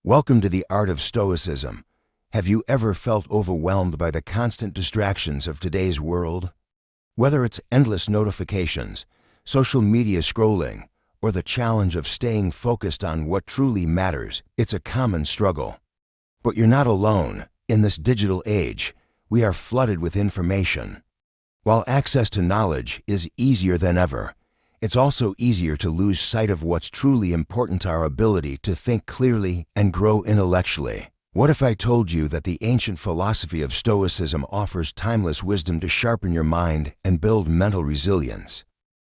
Welcome to the art of Stoicism. Have you ever felt overwhelmed by the constant distractions of today's world? Whether it's endless notifications, social media scrolling, or the challenge of staying focused on what truly matters, it's a common struggle. But you're not alone. In this digital age, we are flooded with information. While access to knowledge is easier than ever, it's also easier to lose sight of what's truly important: our ability to think clearly and grow intellectually. What if I told you that the ancient philosophy of Stoicism offers timeless wisdom to sharpen your mind and build mental resilience?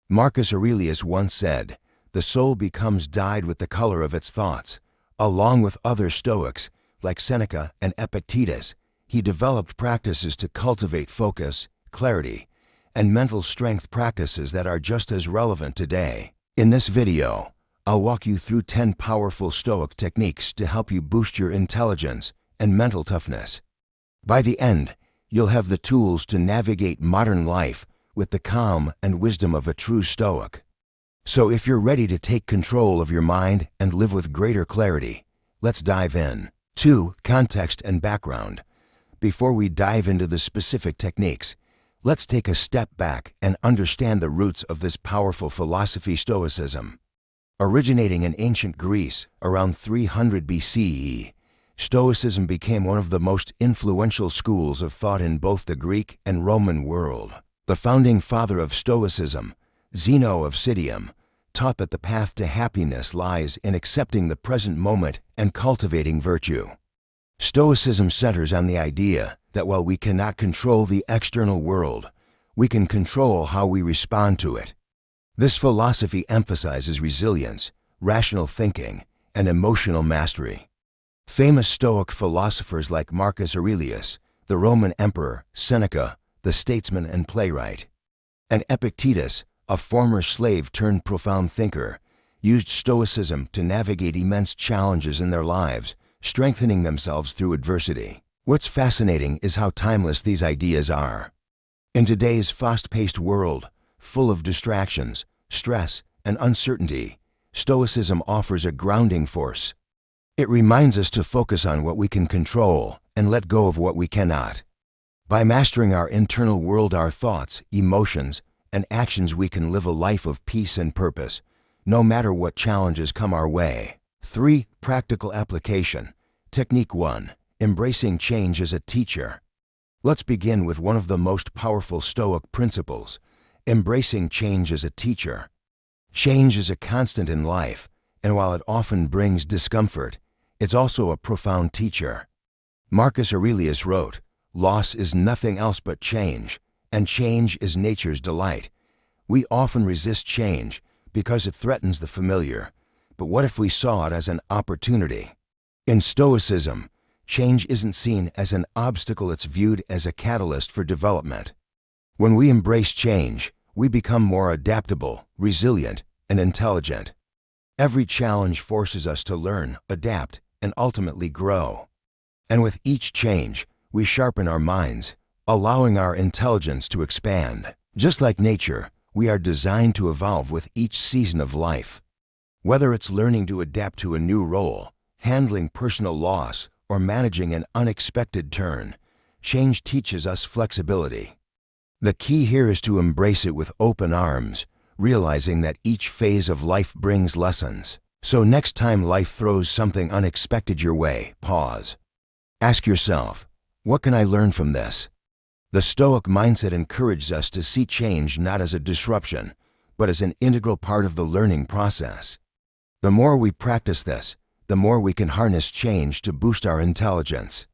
Marcus Aurelius once said, "The soul becomes dyed with the color of its thoughts." Along with other Stoics, like Seneca and Epictetus, he developed practices to cultivate focus, clarity, and mental strength, practices that are just as relevant today. In this video, I'll walk you through 10 powerful Stoic techniques to help you boost your intelligence and mental toughness. By the end, you'll have the tools to navigate modern life with the calm and wisdom of a true Stoic. So if you're ready to take control of your mind and live with greater clarity, let's dive in. 2. Context and background. Before we dive into the specific techniques, let's take a step back and understand the roots of this powerful philosophy. Stoicism. Originating in ancient Greece around 300 BCE, Stoicism became one of the most influential schools of thought in both the Greek and Roman world. The founding father of Stoicism, Zeno of Citium, taught that the path to happiness lies in accepting the present moment and cultivating virtue. Stoicism centers on the idea that while we cannot control the external world, we can control how we respond to it. This philosophy emphasizes resilience, rational thinking, and emotional mastery. Famous Stoic philosophers like Marcus Aurelius, the Roman emperor, Seneca, the statesman and playwright, and Epictetus, a former slave turned profound thinker, used Stoicism to navigate immense challenges in their lives, strengthening themselves through adversity. What's fascinating is how timeless these ideas are. In today's fast-paced world, full of distractions, stress, and uncertainty, Stoicism offers a grounding force. It reminds us to focus on what we can control and let go of what we cannot. By mastering our internal world, our thoughts, emotions, and actions, we can live a life of peace and purpose, no matter what challenges come our way. 3. Practical application. Technique 1. Embracing change as a teacher. Let's begin with one of the most powerful Stoic principles: embracing change as a teacher. Change is a constant in life, and while it often brings discomfort, it's also a profound teacher. Marcus Aurelius wrote, "Loss is nothing else but change, and change is nature's delight." We often resist change because it threatens the familiar, but what if we saw it as an opportunity? In Stoicism, change isn't seen as an obstacle, it's viewed as a catalyst for development. When we embrace change, we become more adaptable, resilient, and intelligent. Every challenge forces us to learn, adapt, and ultimately grow. And with each change, we sharpen our minds, allowing our intelligence to expand. Just like nature, we are designed to evolve with each season of life. Whether it's learning to adapt to a new role, handling personal loss, or managing an unexpected turn, change teaches us flexibility. The key here is to embrace it with open arms, realizing that each phase of life brings lessons. So next time life throws something unexpected your way, pause. Ask yourself, what can I learn from this? The Stoic mindset encourages us to see change not as a disruption, but as an integral part of the learning process. The more we practice this, the more we can harness change to boost our intelligence.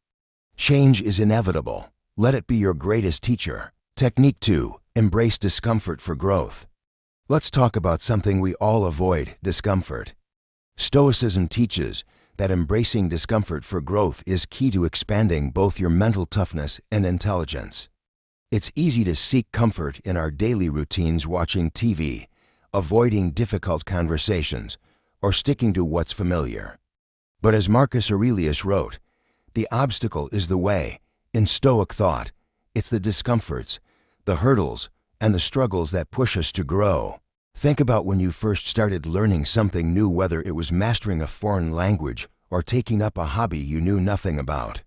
Change is inevitable. Let it be your greatest teacher. Technique 2. Embrace discomfort for growth. Let's talk about something we all avoid: discomfort. Stoicism teaches that embracing discomfort for growth is key to expanding both your mental toughness and intelligence. It's easy to seek comfort in our daily routines, watching TV, avoiding difficult conversations, or sticking to what's familiar. But as Marcus Aurelius wrote, the obstacle is the way. In Stoic thought, it's the discomforts, the hurdles, and the struggles that push us to grow. Think about when you first started learning something new, whether it was mastering a foreign language or taking up a hobby you knew nothing about.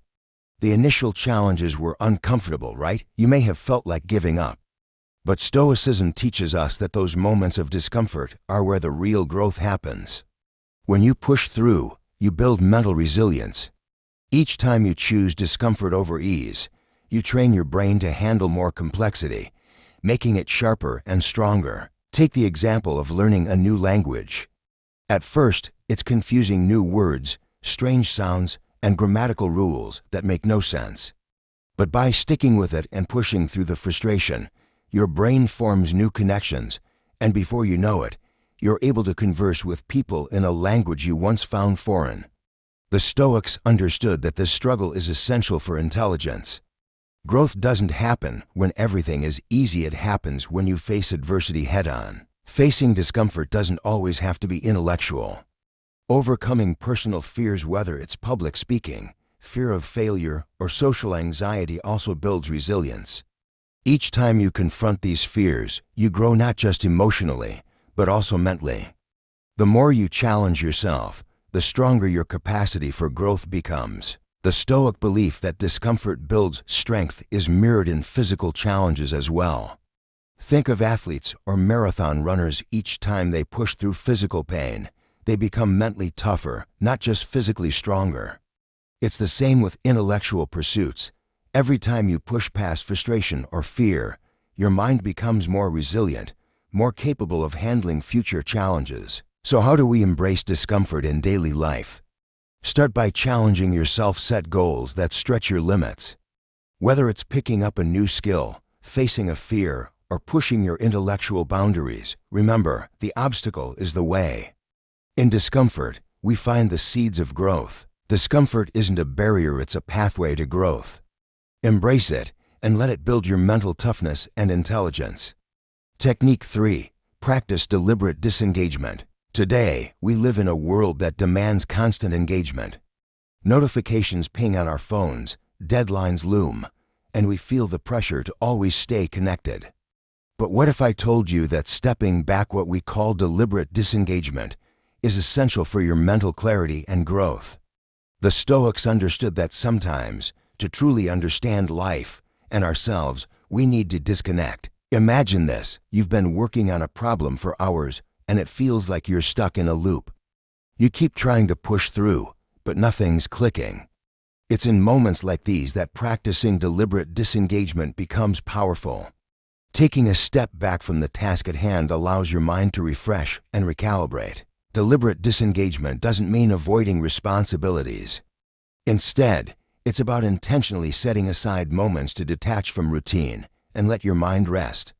The initial challenges were uncomfortable, right? You may have felt like giving up. But Stoicism teaches us that those moments of discomfort are where the real growth happens. When you push through, you build mental resilience. Each time you choose discomfort over ease, you train your brain to handle more complexity, making it sharper and stronger. Take the example of learning a new language. At first, it's confusing new words, strange sounds, and grammatical rules that make no sense. But by sticking with it and pushing through the frustration, your brain forms new connections, and before you know it, you're able to converse with people in a language you once found foreign. The Stoics understood that this struggle is essential for intelligence. Growth doesn't happen when everything is easy, it happens when you face adversity head-on. Facing discomfort doesn't always have to be intellectual. Overcoming personal fears, whether it's public speaking, fear of failure, or social anxiety, also builds resilience. Each time you confront these fears, you grow not just emotionally, but also mentally. The more you challenge yourself, the stronger your capacity for growth becomes. The Stoic belief that discomfort builds strength is mirrored in physical challenges as well. Think of athletes or marathon runners. Each time they push through physical pain, they become mentally tougher, not just physically stronger. It's the same with intellectual pursuits. Every time you push past frustration or fear, your mind becomes more resilient, more capable of handling future challenges. So how do we embrace discomfort in daily life? Start by challenging yourself. Set goals that stretch your limits. Whether it's picking up a new skill, facing a fear, or pushing your intellectual boundaries, remember, the obstacle is the way. In discomfort, we find the seeds of growth. Discomfort isn't a barrier, it's a pathway to growth. Embrace it and let it build your mental toughness and intelligence. Technique 3. Practice deliberate disengagement. Today, we live in a world that demands constant engagement. Notifications ping on our phones, deadlines loom, and we feel the pressure to always stay connected. But what if I told you that stepping back, what we call deliberate disengagement, is essential for your mental clarity and growth? The Stoics understood that sometimes, to truly understand life and ourselves, we need to disconnect. Imagine this: you've been working on a problem for hours, and it feels like you're stuck in a loop. You keep trying to push through, but nothing's clicking. It's in moments like these that practicing deliberate disengagement becomes powerful. Taking a step back from the task at hand allows your mind to refresh and recalibrate. Deliberate disengagement doesn't mean avoiding responsibilities. Instead, it's about intentionally setting aside moments to detach from routine and let your mind rest.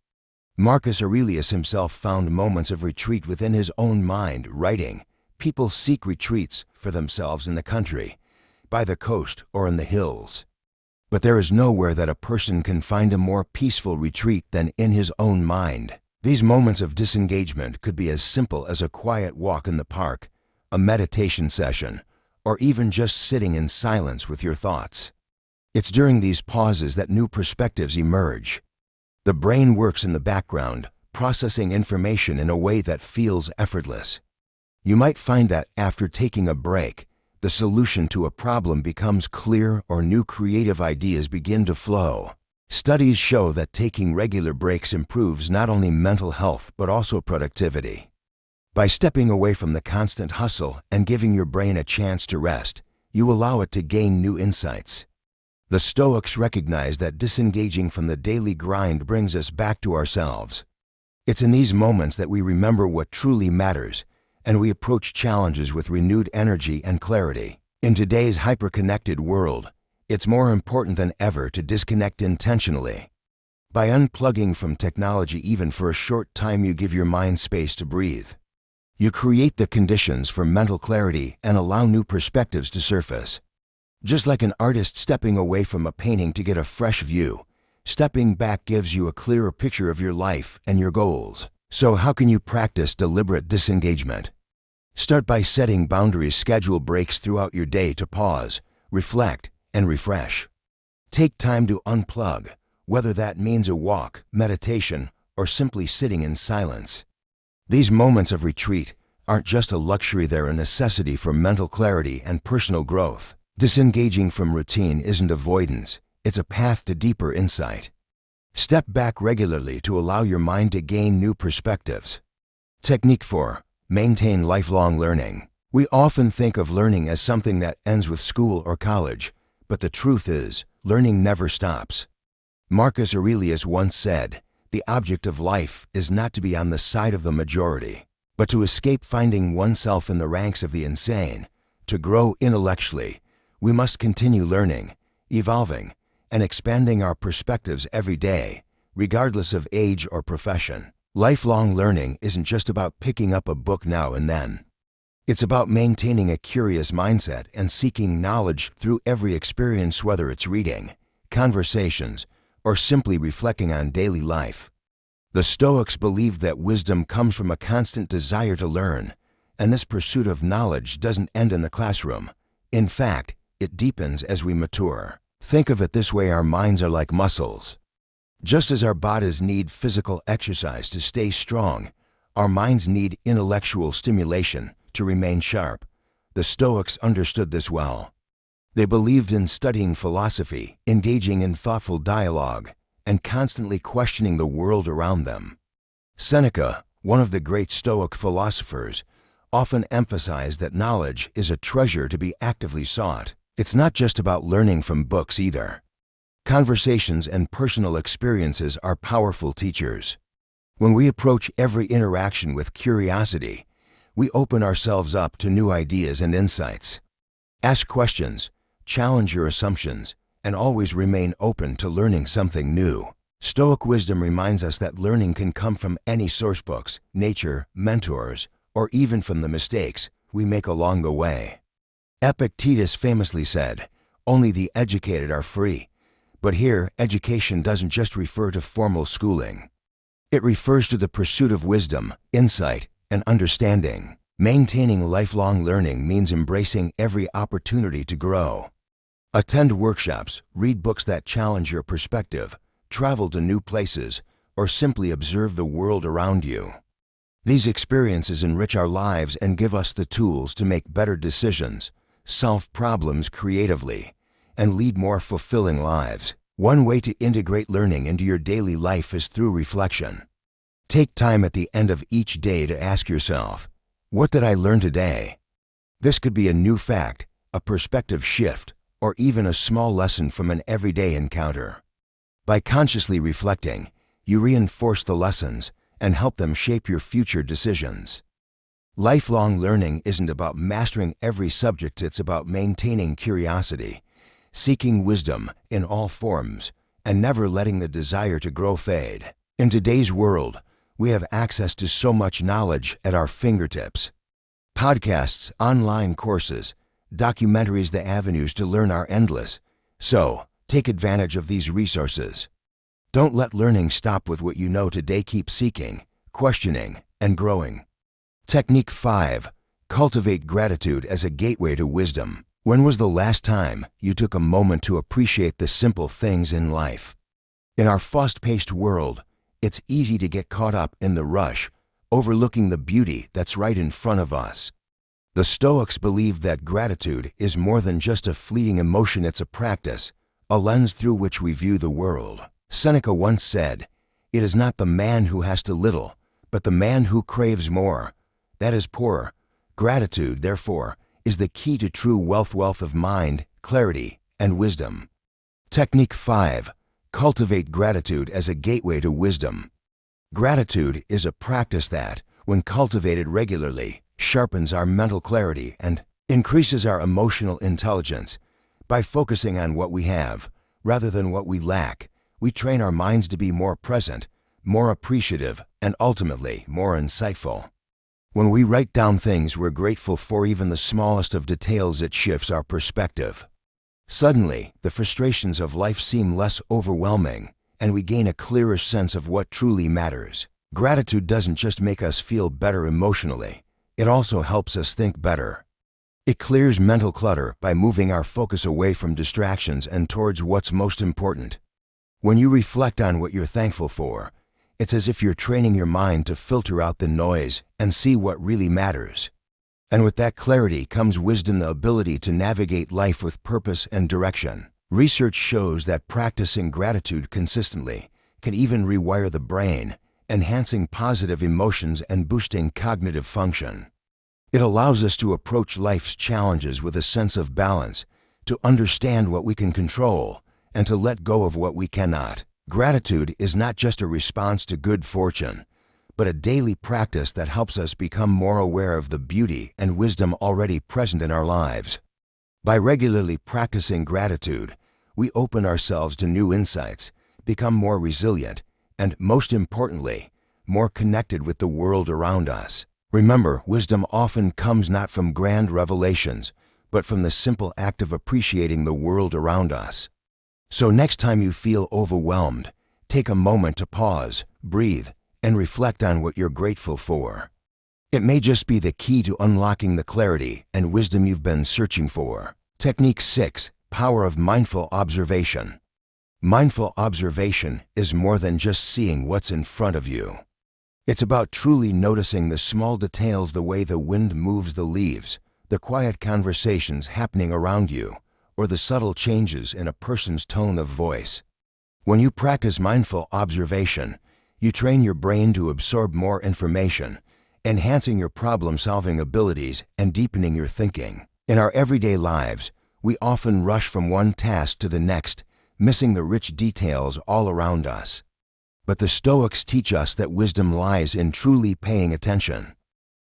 Marcus Aurelius himself found moments of retreat within his own mind, writing, "People seek retreats for themselves in the country, by the coast, or in the hills. But there is nowhere that a person can find a more peaceful retreat than in his own mind." These moments of disengagement could be as simple as a quiet walk in the park, a meditation session, or even just sitting in silence with your thoughts. It's during these pauses that new perspectives emerge. The brain works in the background, processing information in a way that feels effortless. You might find that after taking a break, the solution to a problem becomes clear, or new creative ideas begin to flow. Studies show that taking regular breaks improves not only mental health but also productivity. By stepping away from the constant hustle and giving your brain a chance to rest, you allow it to gain new insights. The Stoics recognize that disengaging from the daily grind brings us back to ourselves. It's in these moments that we remember what truly matters, and we approach challenges with renewed energy and clarity. In today's hyper-connected world, it's more important than ever to disconnect intentionally. By unplugging from technology even for a short time, you give your mind space to breathe. You create the conditions for mental clarity and allow new perspectives to surface. Just like an artist stepping away from a painting to get a fresh view, stepping back gives you a clearer picture of your life and your goals. So how can you practice deliberate disengagement? Start by setting boundaries. Schedule breaks throughout your day to pause, reflect, and refresh. Take time to unplug, whether that means a walk, meditation, or simply sitting in silence. These moments of retreat aren't just a luxury, they're a necessity for mental clarity and personal growth. Disengaging from routine isn't avoidance, it's a path to deeper insight. Step back regularly to allow your mind to gain new perspectives. Technique 4. Maintain lifelong learning. We often think of learning as something that ends with school or college, but the truth is, learning never stops. Marcus Aurelius once said, "The object of life is not to be on the side of the majority, but to escape finding oneself in the ranks of the insane. To grow intellectually, we must continue learning, evolving, and expanding our perspectives every day, regardless of age or profession." Lifelong learning isn't just about picking up a book now and then. It's about maintaining a curious mindset and seeking knowledge through every experience, whether it's reading, conversations, or simply reflecting on daily life. The Stoics believed that wisdom comes from a constant desire to learn, and this pursuit of knowledge doesn't end in the classroom. In fact, it deepens as we mature. Think of it this way: our minds are like muscles. Just as our bodies need physical exercise to stay strong, our minds need intellectual stimulation to remain sharp. The Stoics understood this well. They believed in studying philosophy, engaging in thoughtful dialogue, and constantly questioning the world around them. Seneca, one of the great Stoic philosophers, often emphasized that knowledge is a treasure to be actively sought. It's not just about learning from books either. Conversations and personal experiences are powerful teachers. When we approach every interaction with curiosity, we open ourselves up to new ideas and insights. Ask questions, challenge your assumptions, and always remain open to learning something new. Stoic wisdom reminds us that learning can come from any source: books, nature, mentors, or even from the mistakes we make along the way. Epictetus famously said, "Only the educated are free." But here, education doesn't just refer to formal schooling. It refers to the pursuit of wisdom, insight, and understanding. Maintaining lifelong learning means embracing every opportunity to grow. Attend workshops, read books that challenge your perspective, travel to new places, or simply observe the world around you. These experiences enrich our lives and give us the tools to make better decisions, solve problems creatively, and lead more fulfilling lives. One way to integrate learning into your daily life is through reflection. Take time at the end of each day to ask yourself, "What did I learn today?" This could be a new fact, a perspective shift, or even a small lesson from an everyday encounter. By consciously reflecting, you reinforce the lessons and help them shape your future decisions. Lifelong learning isn't about mastering every subject, it's about maintaining curiosity, seeking wisdom in all forms, and never letting the desire to grow fade. In today's world, we have access to so much knowledge at our fingertips. Podcasts, online courses, documentaries, the avenues to learn are endless. So, take advantage of these resources. Don't let learning stop with what you know today. Keep seeking, questioning, and growing. Technique 5. Cultivate gratitude as a gateway to wisdom. When was the last time you took a moment to appreciate the simple things in life? In our fast-paced world, it's easy to get caught up in the rush, overlooking the beauty that's right in front of us. The Stoics believed that gratitude is more than just a fleeting emotion, it's a practice, a lens through which we view the world. Seneca once said, "It is not the man who has too little, but the man who craves more, that is poor." Gratitude, therefore, is the key to true wealth of mind, clarity, and wisdom. Technique 5. Cultivate gratitude as a gateway to wisdom. Gratitude is a practice that, when cultivated regularly, sharpens our mental clarity and increases our emotional intelligence. By focusing on what we have, rather than what we lack, we train our minds to be more present, more appreciative, and ultimately more insightful. When we write down things we're grateful for, even the smallest of details, it shifts our perspective. Suddenly, the frustrations of life seem less overwhelming, and we gain a clearer sense of what truly matters. Gratitude doesn't just make us feel better emotionally, it also helps us think better. It clears mental clutter by moving our focus away from distractions and towards what's most important. When you reflect on what you're thankful for, It's as if you're training your mind to filter out the noise and see what really matters. And with that clarity comes wisdom, the ability to navigate life with purpose and direction. Research shows that practicing gratitude consistently can even rewire the brain, enhancing positive emotions and boosting cognitive function. It allows us to approach life's challenges with a sense of balance, to understand what we can control, and to let go of what we cannot. Gratitude is not just a response to good fortune, but a daily practice that helps us become more aware of the beauty and wisdom already present in our lives. By regularly practicing gratitude, we open ourselves to new insights, become more resilient, and most importantly, more connected with the world around us. Remember, wisdom often comes not from grand revelations, but from the simple act of appreciating the world around us. So next time you feel overwhelmed, take a moment to pause, breathe, and reflect on what you're grateful for. It may just be the key to unlocking the clarity and wisdom you've been searching for. Technique 6. Power of mindful observation. Mindful observation is more than just seeing what's in front of you. It's about truly noticing the small details, the way the wind moves the leaves, the quiet conversations happening around you, or the subtle changes in a person's tone of voice. When you practice mindful observation, you train your brain to absorb more information, enhancing your problem-solving abilities and deepening your thinking. In our everyday lives, we often rush from one task to the next, missing the rich details all around us. But the Stoics teach us that wisdom lies in truly paying attention.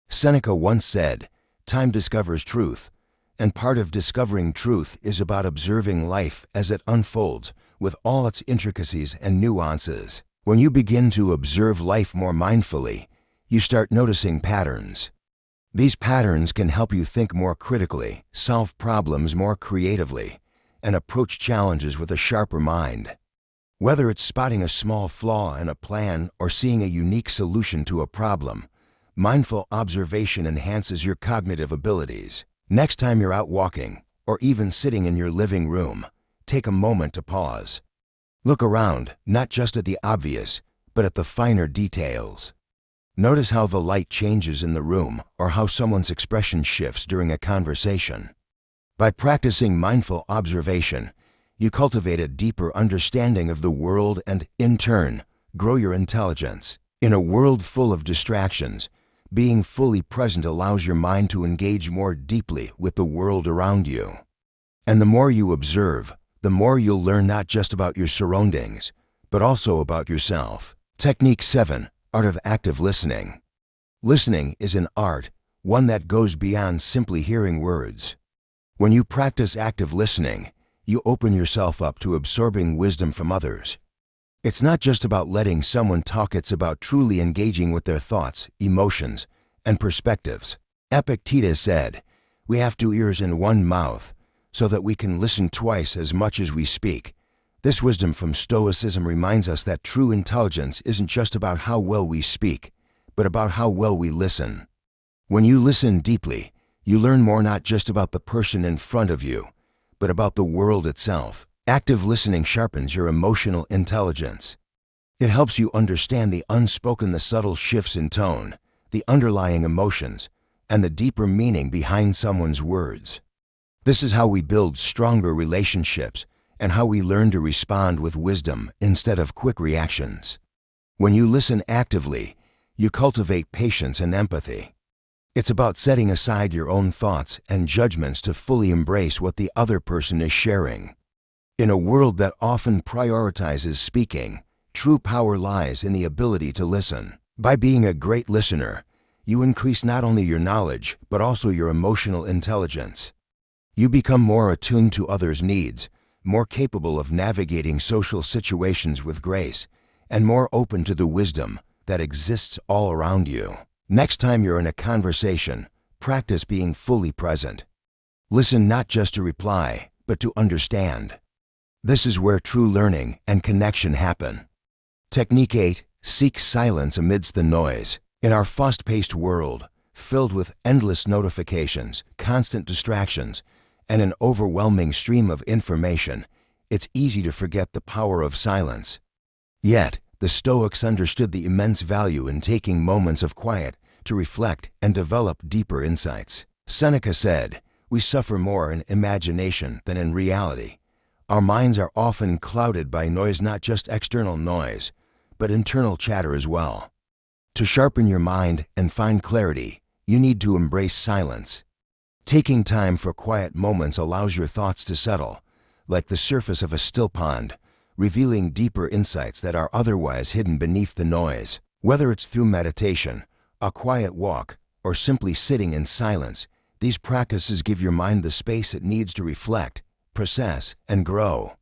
Seneca once said, "Time discovers truth, and part of discovering truth is about observing life as it unfolds with all its intricacies and nuances." When you begin to observe life more mindfully, you start noticing patterns. These patterns can help you think more critically, solve problems more creatively, and approach challenges with a sharper mind. Whether it's spotting a small flaw in a plan or seeing a unique solution to a problem, mindful observation enhances your cognitive abilities. Next time you're out walking, or even sitting in your living room, take a moment to pause. Look around, not just at the obvious, but at the finer details. Notice how the light changes in the room or how someone's expression shifts during a conversation. By practicing mindful observation, you cultivate a deeper understanding of the world and, in turn, grow your intelligence. In a world full of distractions, being fully present allows your mind to engage more deeply with the world around you. And the more you observe, the more you'll learn not just about your surroundings, but also about yourself. Technique 7. Art of active listening. Listening is an art, one that goes beyond simply hearing words. When you practice active listening, you open yourself up to absorbing wisdom from others. It's not just about letting someone talk, it's about truly engaging with their thoughts, emotions, and perspectives. Epictetus said, "We have 2 ears and 1 mouth, so that we can listen twice as much as we speak." This wisdom from Stoicism reminds us that true intelligence isn't just about how well we speak, but about how well we listen. When you listen deeply, you learn more not just about the person in front of you, but about the world itself. Active listening sharpens your emotional intelligence. It helps you understand the unspoken, the subtle shifts in tone, the underlying emotions, and the deeper meaning behind someone's words. This is how we build stronger relationships and how we learn to respond with wisdom instead of quick reactions. When you listen actively, you cultivate patience and empathy. It's about setting aside your own thoughts and judgments to fully embrace what the other person is sharing. In a world that often prioritizes speaking, true power lies in the ability to listen. By being a great listener, you increase not only your knowledge, but also your emotional intelligence. You become more attuned to others' needs, more capable of navigating social situations with grace, and more open to the wisdom that exists all around you. Next time you're in a conversation, practice being fully present. Listen not just to reply, but to understand. This is where true learning and connection happen. Technique 8. Seek silence amidst the noise. In our fast-paced world, filled with endless notifications, constant distractions, and an overwhelming stream of information, it's easy to forget the power of silence. Yet, the Stoics understood the immense value in taking moments of quiet to reflect and develop deeper insights. Seneca said, "We suffer more in imagination than in reality." Our minds are often clouded by noise, not just external noise, but internal chatter as well. To sharpen your mind and find clarity, you need to embrace silence. Taking time for quiet moments allows your thoughts to settle, like the surface of a still pond, revealing deeper insights that are otherwise hidden beneath the noise. Whether it's through meditation, a quiet walk, or simply sitting in silence, these practices give your mind the space it needs to reflect, process, and grow.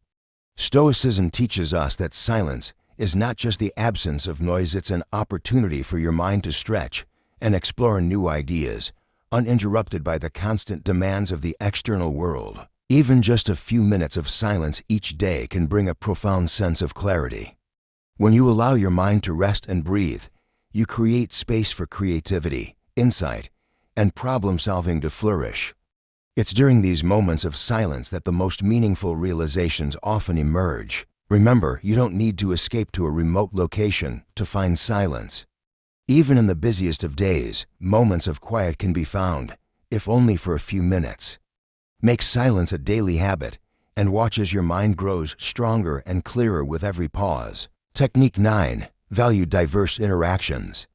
Stoicism teaches us that silence is not just the absence of noise, it's an opportunity for your mind to stretch and explore new ideas, uninterrupted by the constant demands of the external world. Even just a few minutes of silence each day can bring a profound sense of clarity. When you allow your mind to rest and breathe, you create space for creativity, insight, and problem-solving to flourish. It's during these moments of silence that the most meaningful realizations often emerge. Remember, you don't need to escape to a remote location to find silence. Even in the busiest of days, moments of quiet can be found, if only for a few minutes. Make silence a daily habit and watch as your mind grows stronger and clearer with every pause. Technique 9. Value diverse interactions.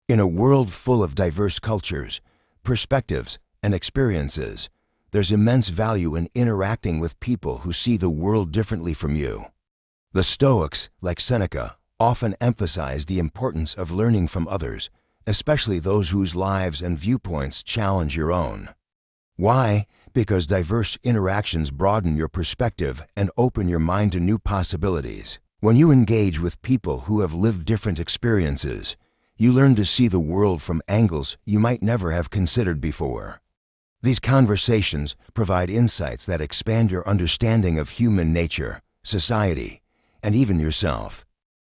In a world full of diverse cultures, perspectives, and experiences, there's immense value in interacting with people who see the world differently from you. The Stoics, like Seneca, often emphasize the importance of learning from others, especially those whose lives and viewpoints challenge your own. Why? Because diverse interactions broaden your perspective and open your mind to new possibilities. When you engage with people who have lived different experiences, you learn to see the world from angles you might never have considered before. These conversations provide insights that expand your understanding of human nature, society, and even yourself.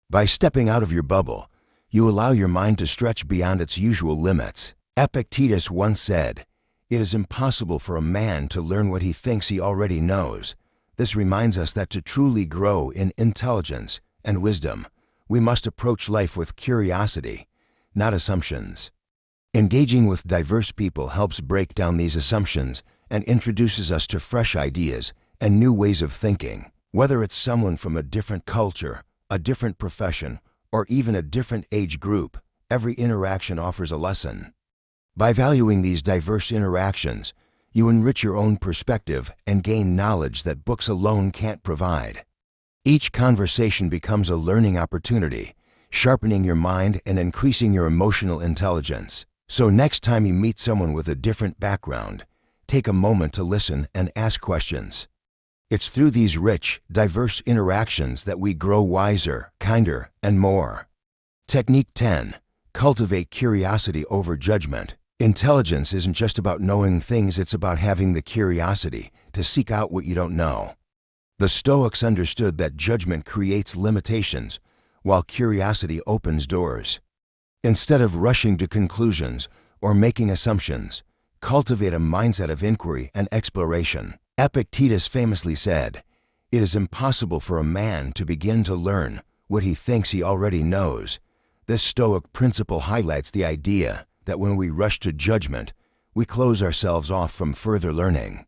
By stepping out of your bubble, you allow your mind to stretch beyond its usual limits. Epictetus once said, "It is impossible for a man to learn what he thinks he already knows." This reminds us that to truly grow in intelligence and wisdom, we must approach life with curiosity, not assumptions. Engaging with diverse people helps break down these assumptions and introduces us to fresh ideas and new ways of thinking. Whether it's someone from a different culture, a different profession, or even a different age group, every interaction offers a lesson. By valuing these diverse interactions, you enrich your own perspective and gain knowledge that books alone can't provide. Each conversation becomes a learning opportunity, sharpening your mind and increasing your emotional intelligence. So next time you meet someone with a different background, take a moment to listen and ask questions. It's through these rich, diverse interactions that we grow wiser, kinder, and more. Technique 10. Cultivate curiosity over judgment. Intelligence isn't just about knowing things, it's about having the curiosity to seek out what you don't know. The Stoics understood that judgment creates limitations, while curiosity opens doors. Instead of rushing to conclusions or making assumptions, cultivate a mindset of inquiry and exploration. Epictetus famously said, "It is impossible for a man to begin to learn what he thinks he already knows." This Stoic principle highlights the idea that when we rush to judgment, we close ourselves off from further learning.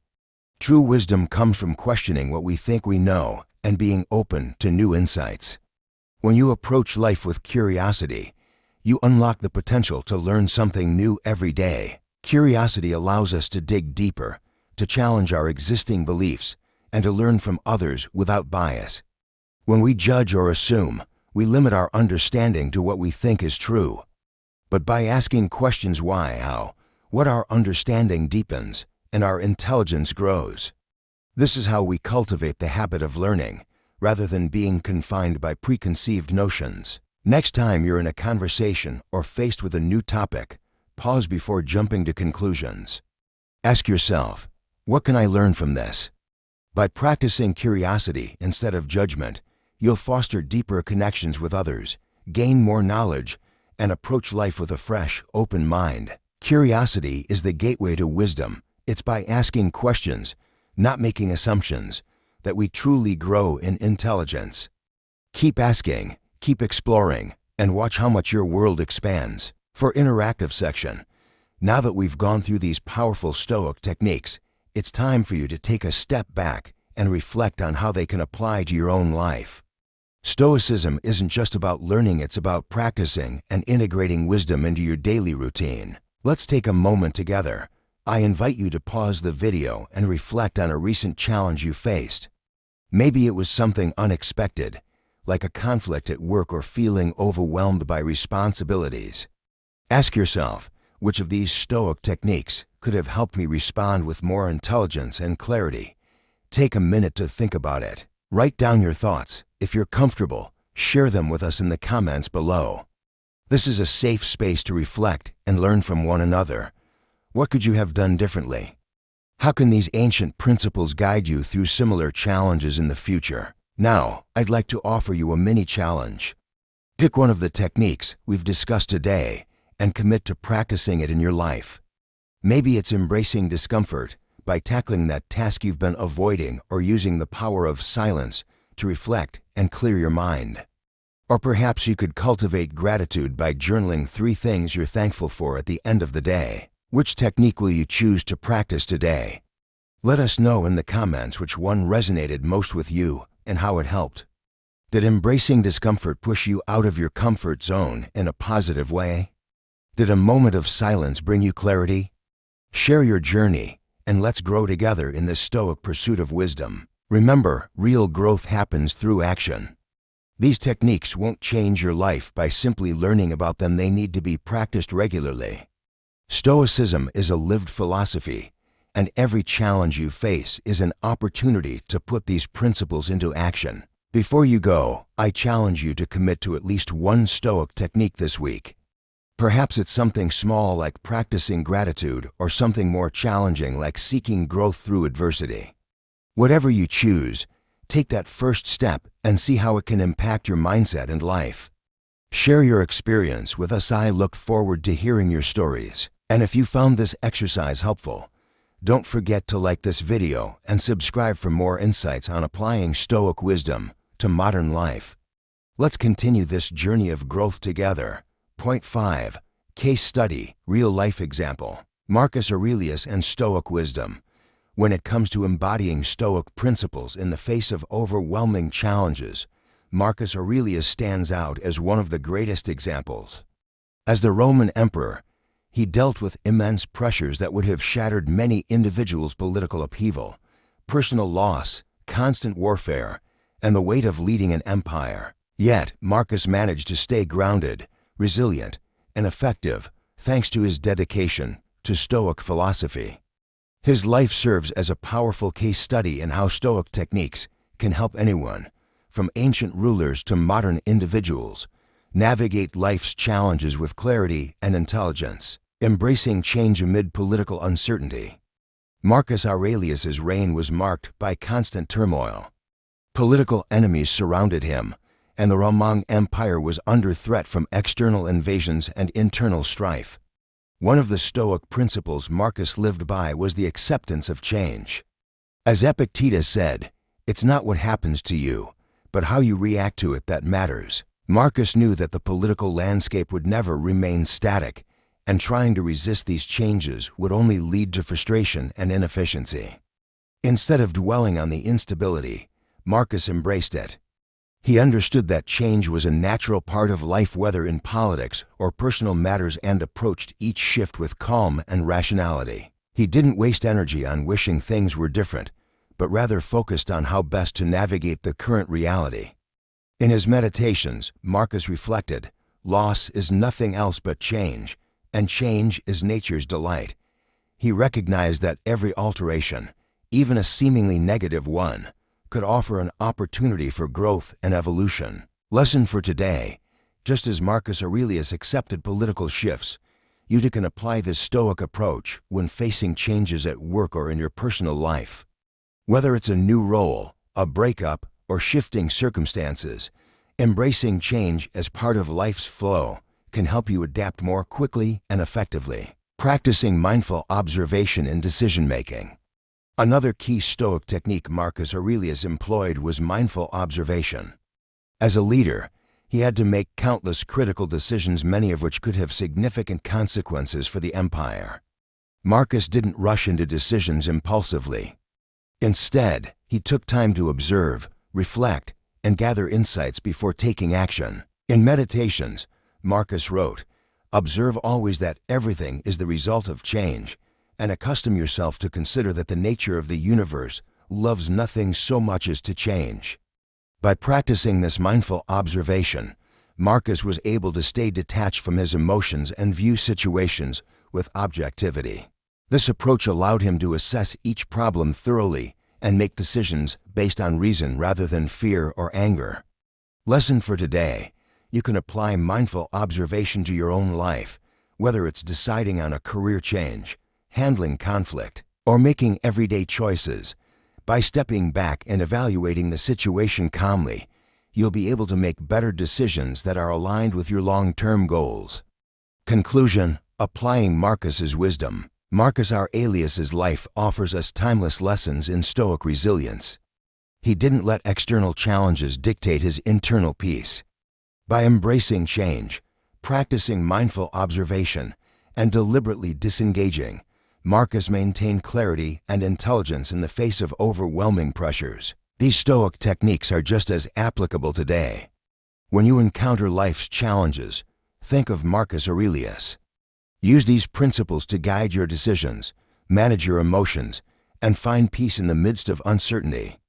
True wisdom comes from questioning what we think we know and being open to new insights. When you approach life with curiosity, you unlock the potential to learn something new every day. Curiosity allows us to dig deeper, to challenge our existing beliefs, and to learn from others without bias. When we judge or assume, we limit our understanding to what we think is true. But by asking questions why, how, what, our understanding deepens and our intelligence grows. This is how we cultivate the habit of learning, rather than being confined by preconceived notions. Next time you're in a conversation or faced with a new topic, pause before jumping to conclusions. Ask yourself, what can I learn from this? By practicing curiosity instead of judgment, you'll foster deeper connections with others, gain more knowledge, and approach life with a fresh, open mind. Curiosity is the gateway to wisdom. It's by asking questions, not making assumptions, that we truly grow in intelligence. Keep asking, Keep exploring and watch how much your world expands. For interactive section, now that we've gone through these powerful Stoic techniques, it's time for you to take a step back and reflect on how they can apply to your own life. Stoicism isn't just about learning, it's about practicing and integrating wisdom into your daily routine. Let's take a moment together. I invite you to pause the video and reflect on a recent challenge you faced. Maybe it was something unexpected, like a conflict at work or feeling overwhelmed by responsibilities. Ask yourself, which of these Stoic techniques could have helped me respond with more intelligence and clarity? Take a minute to think about it. Write down your thoughts. If you're comfortable, share them with us in the comments below. This is a safe space to reflect and learn from one another. What could you have done differently? How can these ancient principles guide you through similar challenges in the future? Now, I'd like to offer you a mini challenge. Pick one of the techniques we've discussed today and commit to practicing it in your life. Maybe it's embracing discomfort by tackling that task you've been avoiding, or using the power of silence to reflect and clear your mind. Or perhaps you could cultivate gratitude by journaling 3 things you're thankful for at the end of the day. Which technique will you choose to practice today? Let us know in the comments which one resonated most with you and how it helped. Did embracing discomfort push you out of your comfort zone in a positive way? Did a moment of silence bring you clarity? Share your journey and let's grow together in this Stoic pursuit of wisdom. Remember, real growth happens through action. These techniques won't change your life by simply learning about them. They need to be practiced regularly. Stoicism is a lived philosophy, and every challenge you face is an opportunity to put these principles into action. Before you go, I challenge you to commit to at least one Stoic technique this week. Perhaps it's something small like practicing gratitude, or something more challenging like seeking growth through adversity. Whatever you choose, take that first step and see how it can impact your mindset and life. Share your experience with us. I look forward to hearing your stories. And if you found this exercise helpful, don't forget to like this video and subscribe for more insights on applying Stoic wisdom to modern life. Let's continue this journey of growth together. Point 5. Case study, real-life example. Marcus Aurelius and Stoic wisdom. When it comes to embodying Stoic principles in the face of overwhelming challenges, Marcus Aurelius stands out as one of the greatest examples. As the Roman emperor, he dealt with immense pressures that would have shattered many individuals: political upheaval, personal loss, constant warfare, and the weight of leading an empire. Yet, Marcus managed to stay grounded, resilient, and effective thanks to his dedication to Stoic philosophy. His life serves as a powerful case study in how Stoic techniques can help anyone, from ancient rulers to modern individuals, navigate life's challenges with clarity and intelligence, embracing change amid political uncertainty. Marcus Aurelius's reign was marked by constant turmoil. Political enemies surrounded him, and the Roman Empire was under threat from external invasions and internal strife. One of the Stoic principles Marcus lived by was the acceptance of change. As Epictetus said, "It's not what happens to you, but how you react to it that matters." Marcus knew that the political landscape would never remain static, and trying to resist these changes would only lead to frustration and inefficiency. Instead of dwelling on the instability, Marcus embraced it. He understood that change was a natural part of life, whether in politics or personal matters, and approached each shift with calm and rationality. He didn't waste energy on wishing things were different, but rather focused on how best to navigate the current reality. In his meditations, Marcus reflected, "Loss is nothing else but change, and change is nature's delight." He recognized that every alteration, even a seemingly negative one, could offer an opportunity for growth and evolution. Lesson for today: just as Marcus Aurelius accepted political shifts, you too can apply this Stoic approach when facing changes at work or in your personal life. Whether it's a new role, a breakup, or shifting circumstances, embracing change as part of life's flow can help you adapt more quickly and effectively. Practicing mindful observation in decision-making. Another key Stoic technique Marcus Aurelius employed was mindful observation. As a leader, He had to make countless critical decisions, many of which could have significant consequences for the empire. Marcus didn't rush into decisions impulsively. Instead, he took time to observe, reflect, and gather insights before taking action. In Meditations, Marcus wrote, "Observe always that everything is the result of change, and accustom yourself to consider that the nature of the universe loves nothing so much as to change." By practicing this mindful observation, Marcus was able to stay detached from his emotions and view situations with objectivity. This approach allowed him to assess each problem thoroughly and make decisions based on reason rather than fear or anger. Lesson for today: you can apply mindful observation to your own life, whether it's deciding on a career change, handling conflict, or making everyday choices. By stepping back and evaluating the situation calmly, you'll be able to make better decisions that are aligned with your long-term goals. Conclusion: applying Marcus's wisdom. Marcus Aurelius's life offers us timeless lessons in Stoic resilience. He didn't let external challenges dictate his internal peace. By embracing change, practicing mindful observation, and deliberately disengaging, Marcus maintained clarity and intelligence in the face of overwhelming pressures. These Stoic techniques are just as applicable today. When you encounter life's challenges, think of Marcus Aurelius. Use these principles to guide your decisions, manage your emotions, and find peace in the midst of uncertainty.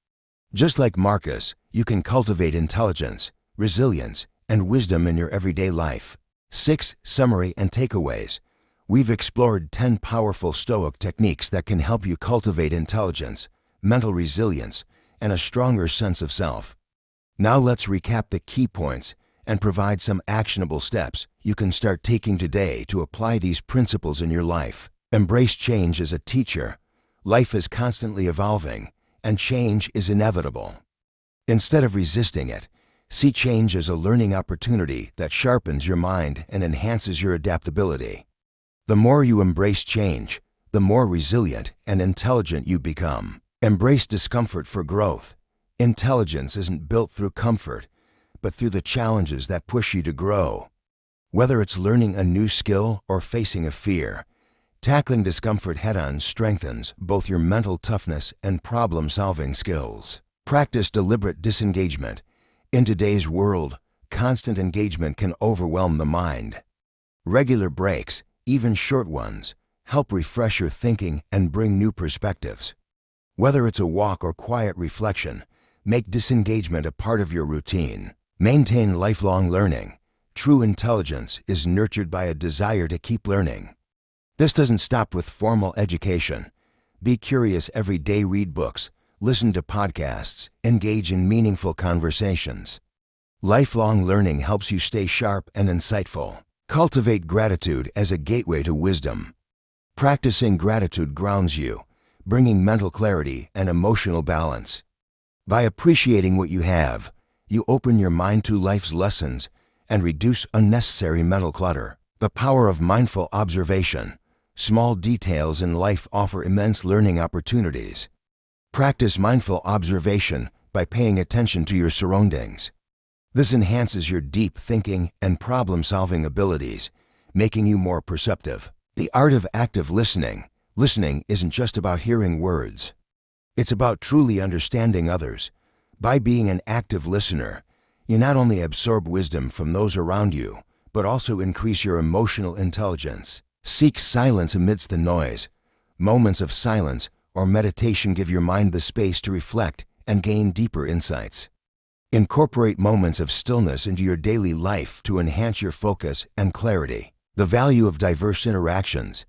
Just like Marcus, you can cultivate intelligence, resilience, and wisdom in your everyday life. 6. Summary and takeaways. We've explored 10 powerful Stoic techniques that can help you cultivate intelligence, mental resilience, and a stronger sense of self. Now let's recap the key points and provide some actionable steps you can start taking today to apply these principles in your life. Embrace change as a teacher. Life is constantly evolving, and change is inevitable. Instead of resisting it, see change as a learning opportunity that sharpens your mind and enhances your adaptability. The more you embrace change, the more resilient and intelligent you become. Embrace discomfort for growth. Intelligence isn't built through comfort, but through the challenges that push you to grow. Whether it's learning a new skill or facing a fear, tackling discomfort head-on strengthens both your mental toughness and problem-solving skills. Practice deliberate disengagement. In today's world, constant engagement can overwhelm the mind. Regular breaks, even short ones, help refresh your thinking and bring new perspectives. Whether it's a walk or quiet reflection, make disengagement a part of your routine. Maintain lifelong learning. True intelligence is nurtured by a desire to keep learning. This doesn't stop with formal education. Be curious every day, read books, listen to podcasts, engage in meaningful conversations. Lifelong learning helps you stay sharp and insightful. Cultivate gratitude as a gateway to wisdom. Practicing gratitude grounds you, bringing mental clarity and emotional balance. By appreciating what you have, you open your mind to life's lessons and reduce unnecessary mental clutter. The power of mindful observation. Small details in life offer immense learning opportunities. Practice mindful observation by paying attention to your surroundings. This enhances your deep thinking and problem-solving abilities, making you more perceptive. The art of active listening. Listening isn't just about hearing words. It's about truly understanding others. By being an active listener, you not only absorb wisdom from those around you, but also increase your emotional intelligence. Seek silence amidst the noise. Moments of silence or meditation give your mind the space to reflect and gain deeper insights. Incorporate moments of stillness into your daily life to enhance your focus and clarity. The value of diverse interactions.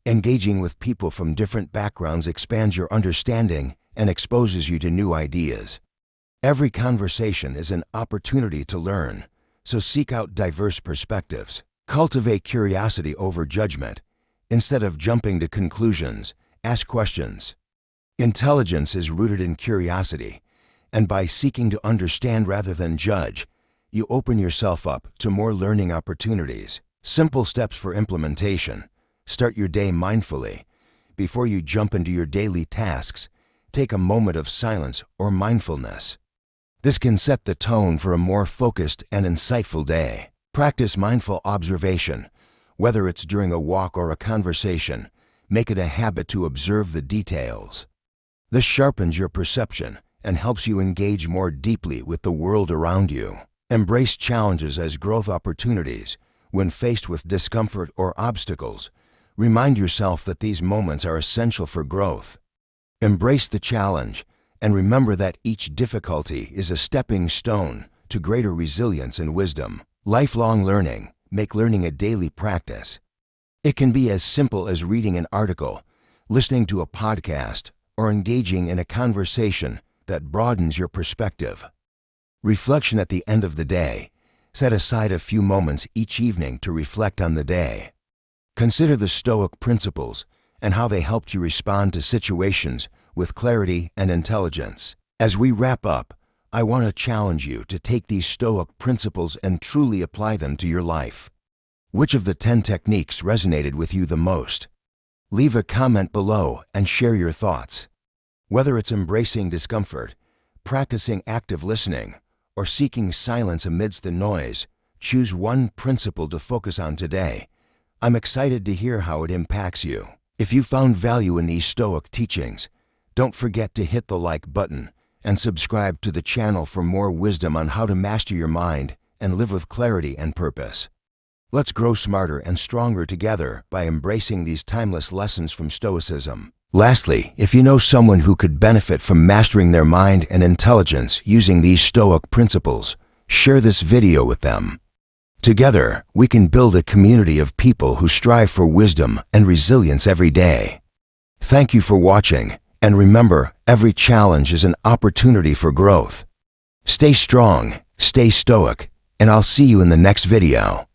Engaging with people from different backgrounds expands your understanding and exposes you to new ideas. Every conversation is an opportunity to learn, so seek out diverse perspectives. Cultivate curiosity over judgment. Instead of jumping to conclusions, ask questions. Intelligence is rooted in curiosity, and by seeking to understand rather than judge, you open yourself up to more learning opportunities. Simple steps for implementation. Start your day mindfully. Before you jump into your daily tasks, take a moment of silence or mindfulness. This can set the tone for a more focused and insightful day. Practice mindful observation. Whether it's during a walk or a conversation, make it a habit to observe the details. This sharpens your perception and helps you engage more deeply with the world around you. Embrace challenges as growth opportunities. When faced with discomfort or obstacles, remind yourself that these moments are essential for growth. Embrace the challenge and remember that each difficulty is a stepping stone to greater resilience and wisdom. Lifelong learning. Make learning a daily practice. It can be as simple as reading an article, listening to a podcast, or engaging in a conversation that broadens your perspective. Reflection at the end of the day. Set aside a few moments each evening to reflect on the day. Consider the Stoic principles and how they helped you respond to situations with clarity and intelligence. As we wrap up, I want to challenge you to take these Stoic principles and truly apply them to your life. Which of the 10 techniques resonated with you the most? Leave a comment below and share your thoughts. Whether it's embracing discomfort, practicing active listening, or seeking silence amidst the noise, choose one principle to focus on today. I'm excited to hear how it impacts you. If you found value in these Stoic teachings, don't forget to hit the like button and subscribe to the channel for more wisdom on how to master your mind and live with clarity and purpose. Let's grow smarter and stronger together by embracing these timeless lessons from Stoicism. Lastly, if you know someone who could benefit from mastering their mind and intelligence using these Stoic principles, share this video with them. Together, we can build a community of people who strive for wisdom and resilience every day. Thank you for watching, and remember, every challenge is an opportunity for growth. Stay strong, stay stoic, and I'll see you in the next video.